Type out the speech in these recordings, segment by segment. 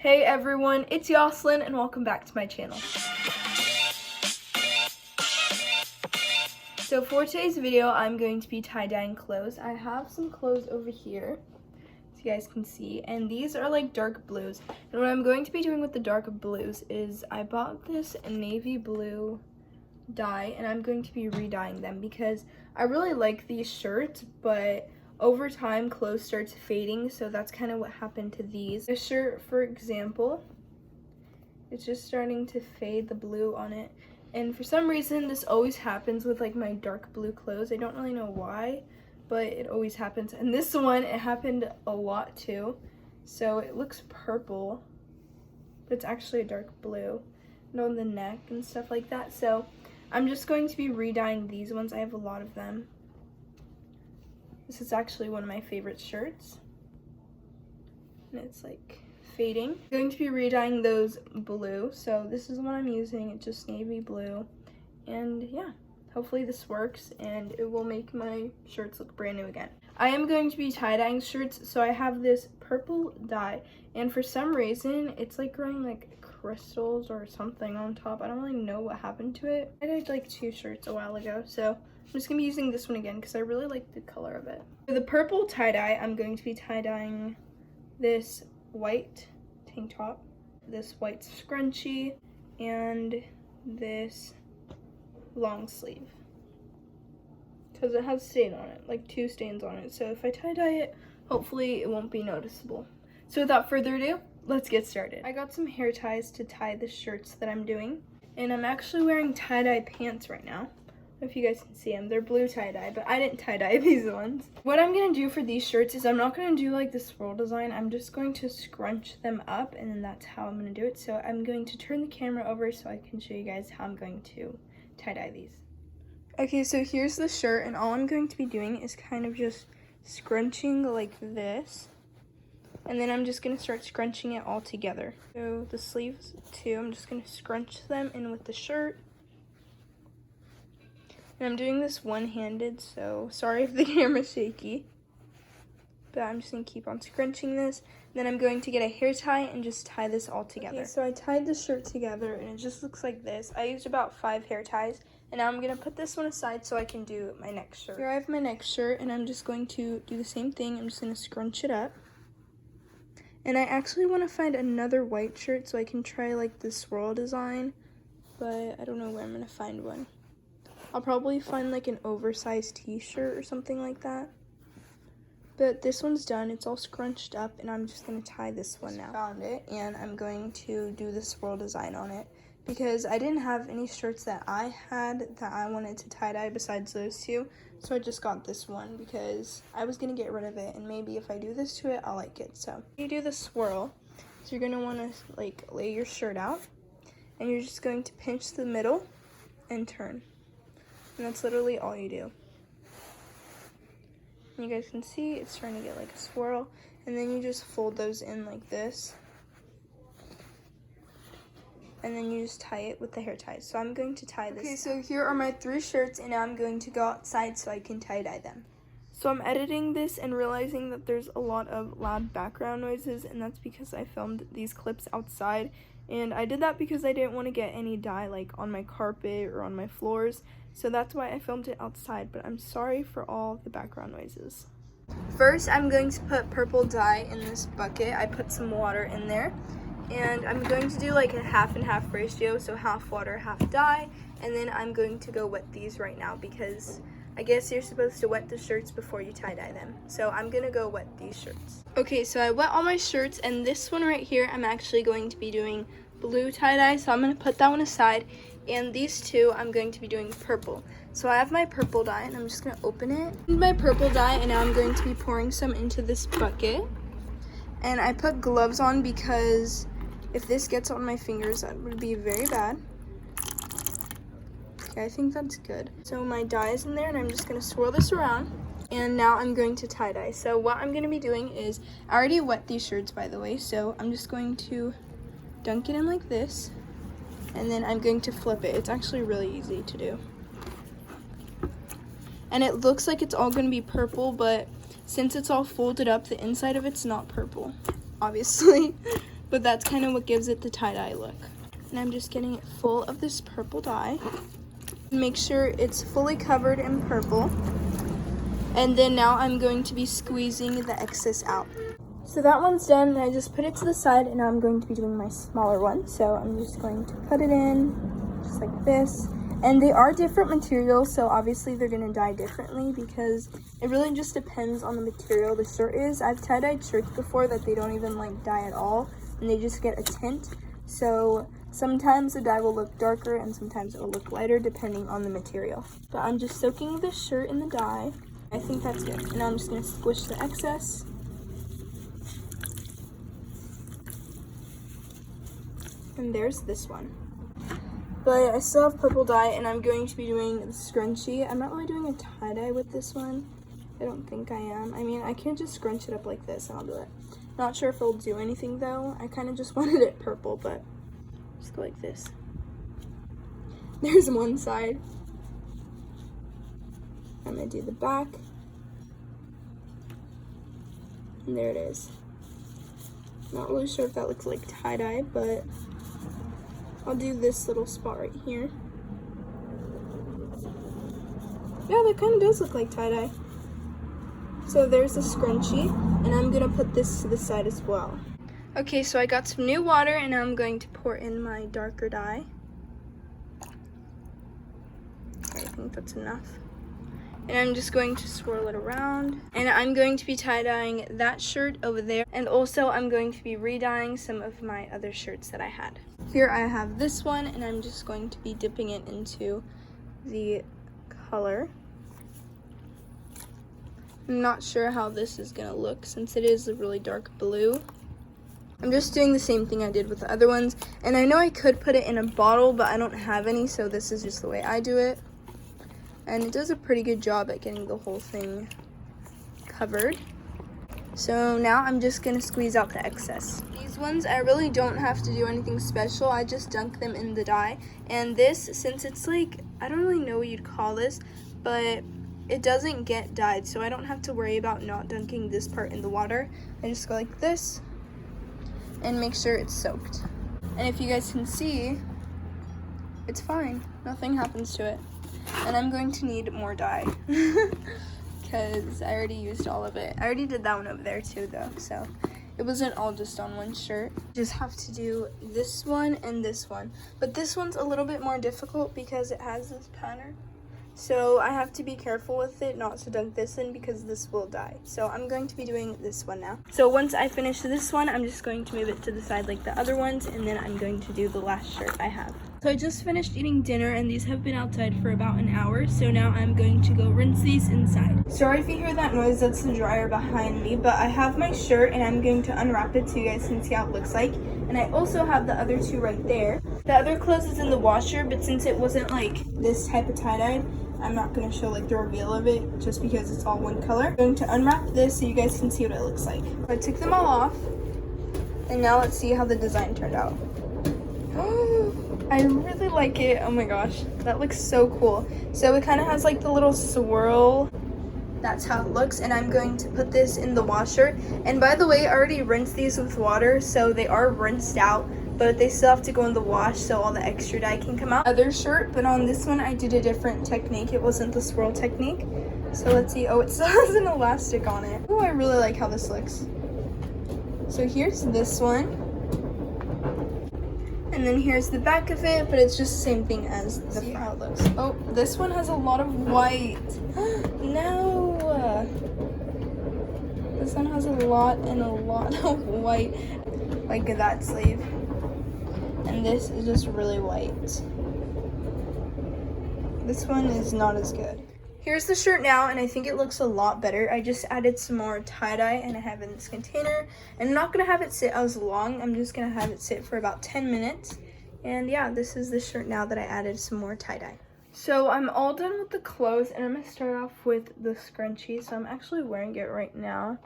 Hey everyone, it's Yoslyn and welcome back to my channel. So for today's video, I'm going to be tie-dyeing clothes. I have some clothes over here, so you guys can see, and these are like dark blues. And what I'm going to be doing with the dark blues is I bought this navy blue dye and I'm going to be re-dyeing them because I really like these shirts, but over time clothes starts fading, so that's kind of what happened to these. This shirt, for example, it's just starting to fade, the blue on it, and for some reason this always happens with like my dark blue clothes. I don't really know why, but it always happens. And this one, it happened a lot too, so it looks purple but it's actually a dark blue and on the neck and stuff like that. So I'm just going to be re-dyeing these ones. I have a lot of them. This is actually one of my favorite shirts. And it's like fading. I'm going to be re-dyeing those blue. So this is what I'm using. It's just navy blue. And yeah, hopefully this works and it will make my shirts look brand new again. I am going to be tie-dyeing shirts. So I have this purple dye. And for some reason, it's like growing like crystals or something on top. I don't really know what happened to it. I did like 2 shirts a while ago. So I'm just going to be using this one again because I really like the color of it. For the purple tie-dye, I'm going to be tie-dyeing this white tank top, this white scrunchie, and this long sleeve. Because it has stain on it, like 2 stains on it. So if I tie-dye it, hopefully it won't be noticeable. So without further ado, let's get started. I got some hair ties to tie the shirts that I'm doing. And I'm actually wearing tie-dye pants right now. If you guys can see them, they're blue tie-dye, but I didn't tie-dye these ones. What I'm gonna do for these shirts is I'm not gonna do like the swirl design. I'm just going to scrunch them up, and then that's how I'm gonna do it. So I'm going to turn the camera over so I can show you guys how I'm going to tie-dye these. Okay, so here's the shirt, and all I'm going to be doing is kind of just scrunching like this. And then I'm just gonna start scrunching it all together. So the sleeves too, I'm just gonna scrunch them in with the shirt. And I'm doing this one-handed, so sorry if the camera's shaky. But I'm just going to keep on scrunching this. Then I'm going to get a hair tie and just tie this all together. Okay, so I tied the shirt together and it just looks like this. I used about 5 hair ties. And now I'm going to put this one aside so I can do my next shirt. Here I have my next shirt and I'm just going to do the same thing. I'm just going to scrunch it up. And I actually want to find another white shirt so I can try like the swirl design. But I don't know where I'm going to find one. I'll probably find like an oversized t-shirt or something like that. But this one's done. It's all scrunched up and I'm just going to tie this one now. Found it and I'm going to do the swirl design on it because I didn't have any shirts that I had that I wanted to tie-dye besides those 2. So I just got this one because I was going to get rid of it and maybe if I do this to it, I'll like it. So you do the swirl. So you're going to want to like lay your shirt out and you're just going to pinch the middle and turn. And that's literally all you do. And you guys can see it's trying to get like a swirl. And then you just fold those in like this. And then you just tie it with the hair ties. So I'm going to tie this. Okay, so here are my 3 shirts and now I'm going to go outside so I can tie-dye them. So I'm editing this and realizing that there's a lot of loud background noises, and that's because I filmed these clips outside. And I did that because I didn't want to get any dye like on my carpet or on my floors. So that's why I filmed it outside, but I'm sorry for all the background noises. First, I'm going to put purple dye in this bucket. I put some water in there. And I'm going to do like a half and half ratio, so half water, half dye. And then I'm going to go wet these right now because I guess you're supposed to wet the shirts before you tie-dye them. So I'm going to go wet these shirts. Okay, so I wet all my shirts, and this one right here, I'm actually going to be doing blue tie-dye. So I'm going to put that one aside. And these 2, I'm going to be doing purple. So I have my purple dye, and I'm just going to open it. My purple dye, and now I'm going to be pouring some into this bucket. And I put gloves on because if this gets on my fingers, that would be very bad. Okay, I think that's good. So my dye is in there, and I'm just going to swirl this around. And now I'm going to tie-dye. So what I'm going to be doing is, I already wet these shirts, by the way. So I'm just going to dunk it in like this. And then I'm going to flip it. It's actually really easy to do. And it looks like it's all going to be purple, but since it's all folded up, the inside of it's not purple, obviously. but that's kind of what gives it the tie-dye look. And I'm just getting it full of this purple dye. Make sure it's fully covered in purple. And then now I'm going to be squeezing the excess out. So that one's done, and I just put it to the side, and now I'm going to be doing my smaller one. So I'm just going to put it in, just like this. And they are different materials, so obviously they're gonna dye differently because it really just depends on the material the shirt is. I've tie-dyed shirts before that they don't even like dye at all, and they just get a tint. So sometimes the dye will look darker, and sometimes it will look lighter depending on the material. But I'm just soaking the shirt in the dye. I think that's good. And now I'm just gonna squish the excess. And there's this one. But I still have purple dye, and I'm going to be doing the scrunchie. I'm not really doing a tie-dye with this one. I don't think I am. I mean, I can just scrunch it up like this, and I'll do it. Not sure if it'll do anything, though. I kind of just wanted it purple, but just go like this. There's one side. I'm going to do the back. And there it is. Not really sure if that looks like tie-dye, but I'll do this little spot right here. Yeah, that kind of does look like tie-dye. So there's the scrunchie, and I'm gonna put this to the side as well. Okay, so I got some new water, and now I'm going to pour in my darker dye. I think that's enough. And I'm just going to swirl it around. And I'm going to be tie-dyeing that shirt over there. And also I'm going to be re-dyeing some of my other shirts that I had. Here I have this one, and I'm just going to be dipping it into the color. I'm not sure how this is gonna look since it is a really dark blue. I'm just doing the same thing I did with the other ones. And I know I could put it in a bottle, but I don't have any, so this is just the way I do it. And it does a pretty good job at getting the whole thing covered. So now I'm just gonna squeeze out the excess. These ones, I really don't have to do anything special. I just dunk them in the dye. And this, since it's like, I don't really know what you'd call this, but it doesn't get dyed, so I don't have to worry about not dunking this part in the water. I just go like this and make sure it's soaked. And if you guys can see, it's fine. Nothing happens to it. And I'm going to need more dye because I already used all of it. I already did that one over there too though, so it wasn't all just on one shirt. Just have to do this one and this one. But this one's a little bit more difficult because it has this pattern. So I have to be careful with it not to dunk this in because this will dye. So I'm going to be doing this one now. So once I finish this one, I'm just going to move it to the side like the other ones, and then I'm going to do the last shirt I have. So I just finished eating dinner, and these have been outside for about an hour. So now I'm going to go rinse these inside. Sorry if you hear that noise, that's the dryer behind me, but I have my shirt and I'm going to unwrap it so you guys can see how it looks like. And I also have the other two right there. The other clothes is in the washer, but since it wasn't like this type of tie-dye, I'm not going to show like the reveal of it just because it's all one color. I'm going to unwrap this so you guys can see what it looks like. I took them all off, and now let's see how the design turned out. I really like it. Oh my gosh, that looks so cool. So it kind of has like the little swirl. That's how it looks, and I'm going to put this in the washer. And by the way, I already rinsed these with water, so they are rinsed out, but they still have to go in the wash so all the extra dye can come out. Other shirt, but on this one I did a different technique. It wasn't the swirl technique. So let's see. Oh, it still has an elastic on it. Oh, I really like how this looks. So here's this one. And then here's the back of it, but it's just the same thing as the front. See how it looks. Oh, this one has a lot of white. No. This one has a lot of white, like that sleeve. And this is just really white. This one is not as good. Here's the shirt now, and I think it looks a lot better. I just added some more tie-dye, and I have it in this container. And I'm not gonna have it sit as long. I'm just gonna have it sit for about 10 minutes. And yeah, this is the shirt now that I added some more tie-dye. So I'm all done with the clothes, and I'm gonna start off with the scrunchie. So I'm actually wearing it right now.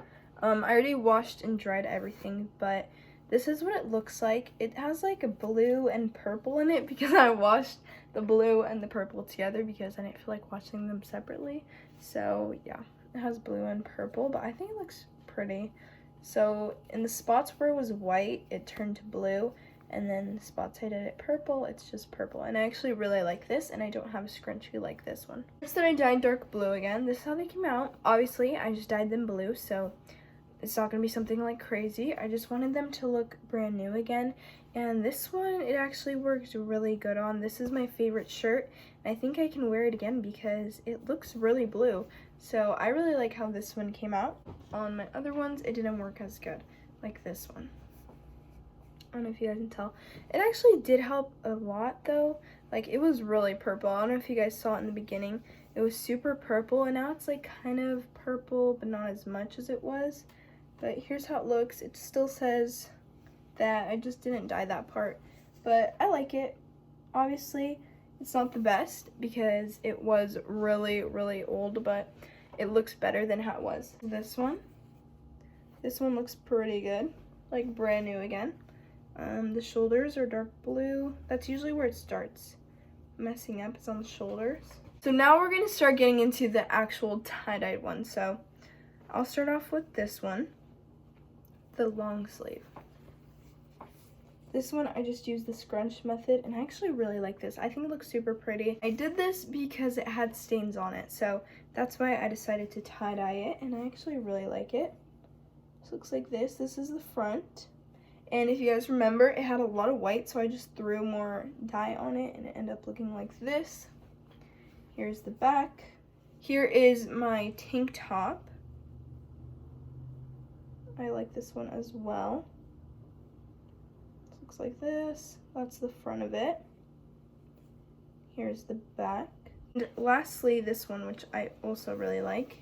I already washed and dried everything, but this is what it looks like. It has like a blue and purple in it because I washed the blue and the purple together because I didn't feel like washing them separately. So yeah, it has blue and purple, but I think it looks pretty. So in the spots where it was white, it turned to blue. And then the spots I did it purple, it's just purple. And I actually really like this, and I don't have a scrunchie like this one. First, then I dyed dark blue again. This is how they came out. Obviously, I just dyed them blue, so it's not gonna be something like crazy. I just wanted them to look brand new again. And this one, it actually works really good on. This is my favorite shirt. And I think I can wear it again because it looks really blue. So I really like how this one came out. On my other ones, it didn't work as good, like this one. I don't know if you guys can tell. It actually did help a lot though. Like, it was really purple. I don't know if you guys saw it in the beginning. It was super purple, and now it's like kind of purple, but not as much as it was. But here's how it looks. It still says that I just didn't dye that part, but I like it. Obviously, it's not the best because it was really, really old, but it looks better than how it was. This one looks pretty good, like brand new again. The shoulders are dark blue. That's usually where it starts messing up, is on the shoulders. So now we're gonna start getting into the actual tie-dyed one. So I'll start off with this one, the long sleeve. This one I just used the scrunch method, and I actually really like this. I think it looks super pretty. I did this because it had stains on it, so that's why I decided to tie-dye it, and I actually really like it. This looks like this. This is the front. And if you guys remember, it had a lot of white, so I just threw more dye on it, and it ended up looking like this. Here's the back. Here is my tank top. I like this one as well. It looks like this. That's the front of it. Here's the back. And lastly, this one, which I also really like.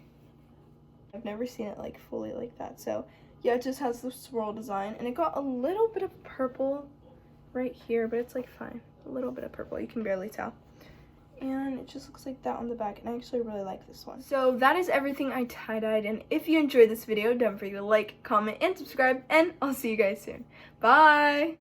I've never seen it like fully like that, so yeah, it just has the swirl design, and it got a little bit of purple right here, but it's like fine. A little bit of purple, you can barely tell. And it just looks like that on the back, and I actually really like this one. So that is everything I tie-dyed, and if you enjoyed this video, don't forget to like, comment, and subscribe, and I'll see you guys soon. Bye!